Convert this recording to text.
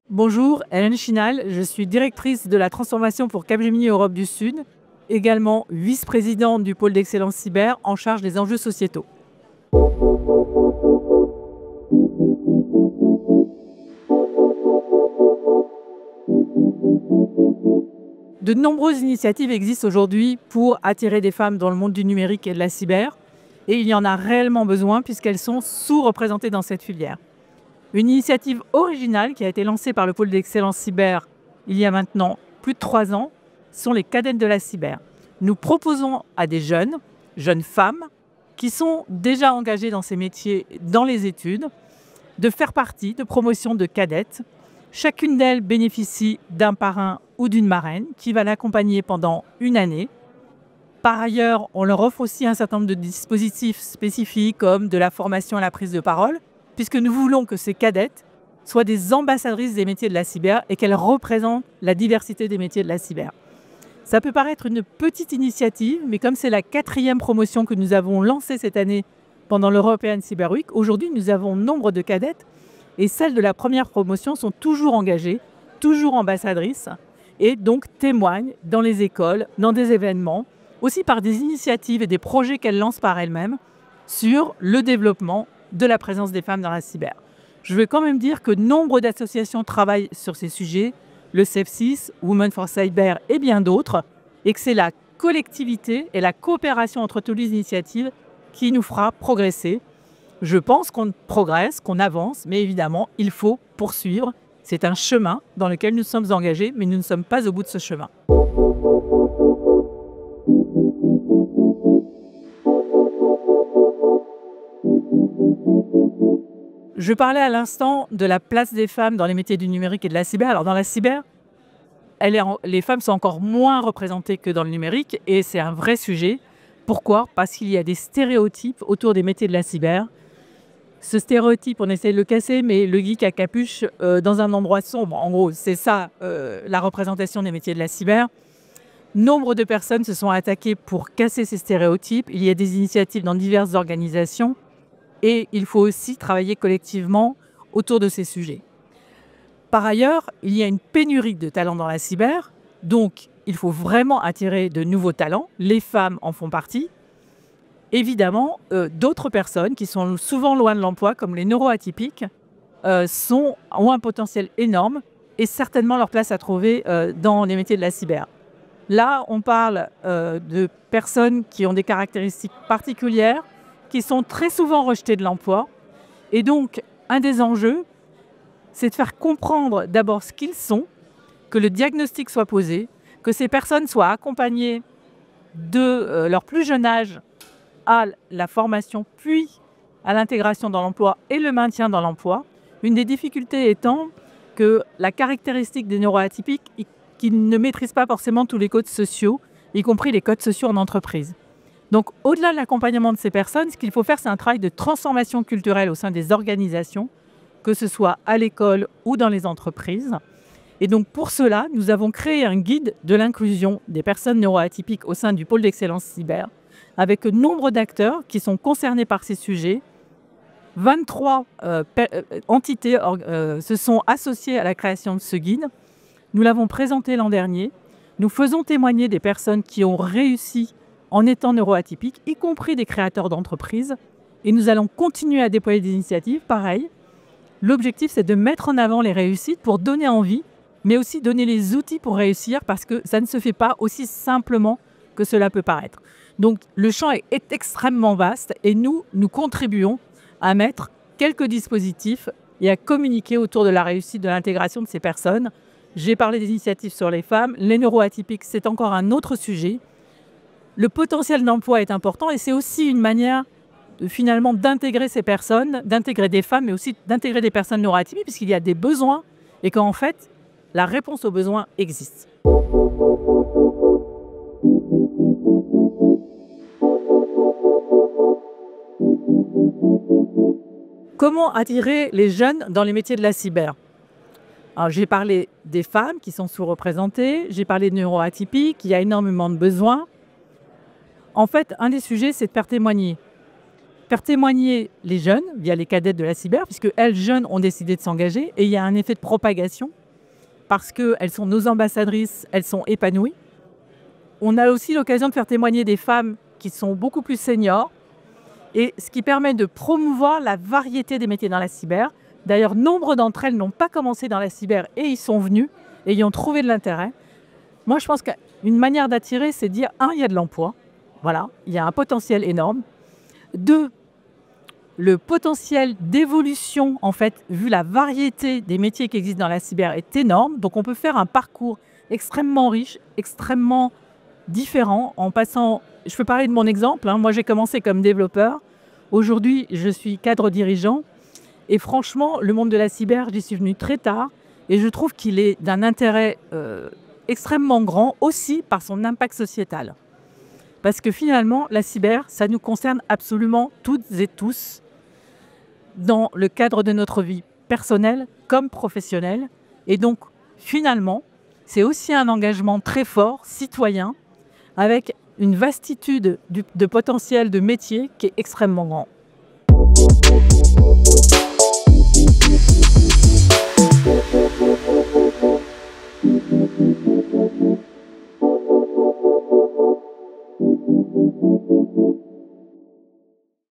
Bonjour, Hélène Chinal, je suis directrice de la transformation pour Capgemini Europe du Sud, également vice-présidente du pôle d'excellence cyber en charge des enjeux sociétaux. De nombreuses initiatives existent aujourd'hui pour attirer des femmes dans le monde du numérique et de la cyber, et il y en a réellement besoin puisqu'elles sont sous-représentées dans cette filière. Une initiative originale qui a été lancée par le pôle d'excellence cyber il y a maintenant plus de 3 ans sont les cadettes de la cyber. Nous proposons à des jeunes femmes qui sont déjà engagées dans ces métiers dans les études de faire partie de promotions de cadettes. Chacune d'elles bénéficie d'un parrain ou d'une marraine qui va l'accompagner pendant une année. Par ailleurs, on leur offre aussi un certain nombre de dispositifs spécifiques comme de la formation à la prise de parole, puisque nous voulons que ces cadettes soient des ambassadrices des métiers de la cyber et qu'elles représentent la diversité des métiers de la cyber. Ça peut paraître une petite initiative, mais comme c'est la 4e promotion que nous avons lancée cette année pendant l'European Cyber Week, aujourd'hui nous avons nombre de cadettes et celles de la première promotion sont toujours engagées, toujours ambassadrices et donc témoignent dans les écoles, dans des événements, aussi par des initiatives et des projets qu'elles lancent par elles-mêmes sur le développement de la présence des femmes dans la cyber. Je veux quand même dire que nombre d'associations travaillent sur ces sujets, le CEF6, Women for Cyber et bien d'autres, et que c'est la collectivité et la coopération entre toutes les initiatives qui nous fera progresser. Je pense qu'on progresse, qu'on avance, mais évidemment, il faut poursuivre. C'est un chemin dans lequel nous sommes engagés, mais nous ne sommes pas au bout de ce chemin. Je parlais à l'instant de la place des femmes dans les métiers du numérique et de la cyber. Alors dans la cyber, les femmes sont encore moins représentées que dans le numérique et c'est un vrai sujet. Pourquoi ? Parce qu'il y a des stéréotypes autour des métiers de la cyber. Ce stéréotype, on essaie de le casser, mais le geek à capuche dans un endroit sombre, en gros, c'est ça la représentation des métiers de la cyber. Nombre de personnes se sont attaquées pour casser ces stéréotypes. Il y a des initiatives dans diverses organisations. Et il faut aussi travailler collectivement autour de ces sujets. Par ailleurs, il y a une pénurie de talents dans la cyber, donc il faut vraiment attirer de nouveaux talents. Les femmes en font partie. Évidemment, d'autres personnes qui sont souvent loin de l'emploi, comme les neuroatypiques, ont un potentiel énorme et certainement leur place à trouver dans les métiers de la cyber. Là, on parle de personnes qui ont des caractéristiques particulières, qui sont très souvent rejetés de l'emploi. Et donc, un des enjeux, c'est de faire comprendre d'abord ce qu'ils sont, que le diagnostic soit posé, que ces personnes soient accompagnées de leur plus jeune âge à la formation, puis à l'intégration dans l'emploi et le maintien dans l'emploi. Une des difficultés étant que la caractéristique des neuroatypiques, qu'ils ne maîtrisent pas forcément tous les codes sociaux, y compris les codes sociaux en entreprise. Donc, au-delà de l'accompagnement de ces personnes, ce qu'il faut faire, c'est un travail de transformation culturelle au sein des organisations, que ce soit à l'école ou dans les entreprises. Et donc, pour cela, nous avons créé un guide de l'inclusion des personnes neuroatypiques au sein du pôle d'excellence cyber, avec nombre d'acteurs qui sont concernés par ces sujets. 23 entités se sont associées à la création de ce guide. Nous l'avons présenté l'an dernier. Nous faisons témoigner des personnes qui ont réussi en étant neuroatypiques, y compris des créateurs d'entreprises. Et nous allons continuer à déployer des initiatives pareilles. L'objectif, c'est de mettre en avant les réussites pour donner envie, mais aussi donner les outils pour réussir, parce que ça ne se fait pas aussi simplement que cela peut paraître. Donc, le champ est extrêmement vaste et nous contribuons à mettre quelques dispositifs et à communiquer autour de la réussite de l'intégration de ces personnes. J'ai parlé des initiatives sur les femmes. Les neuroatypiques, c'est encore un autre sujet. Le potentiel d'emploi est important et c'est aussi une manière finalement d'intégrer ces personnes, d'intégrer des femmes, mais aussi d'intégrer des personnes neuroatypiques, puisqu'il y a des besoins et qu'en fait, la réponse aux besoins existe. Comment attirer les jeunes dans les métiers de la cyber ? Alors, j'ai parlé des femmes qui sont sous-représentées, j'ai parlé de neuroatypiques, il y a énormément de besoins. En fait, un des sujets, c'est de faire témoigner. faire témoigner les jeunes via les cadettes de la cyber, puisque elles, jeunes, ont décidé de s'engager. Et il y a un effet de propagation, parce qu'elles sont nos ambassadrices, elles sont épanouies. On a aussi l'occasion de faire témoigner des femmes qui sont beaucoup plus seniors, et ce qui permet de promouvoir la variété des métiers dans la cyber. D'ailleurs, nombre d'entre elles n'ont pas commencé dans la cyber et ils sont venus et y ont trouvé de l'intérêt. Moi, je pense qu'une manière d'attirer, c'est de dire, un, il y a de l'emploi. Voilà, il y a un potentiel énorme. Deux, le potentiel d'évolution, en fait, vu la variété des métiers qui existent dans la cyber, est énorme. Donc, on peut faire un parcours extrêmement riche, extrêmement différent en passant... Je peux parler de mon exemple. Moi, j'ai commencé comme développeur. Aujourd'hui, je suis cadre dirigeant. Et franchement, le monde de la cyber, j'y suis venue très tard. Et je trouve qu'il est d'un intérêt extrêmement grand, aussi par son impact sociétal. Parce que finalement, la cyber, ça nous concerne absolument toutes et tous dans le cadre de notre vie personnelle comme professionnelle. Et donc, finalement, c'est aussi un engagement très fort, citoyen, avec une vastitude de potentiel de métier qui est extrêmement grand.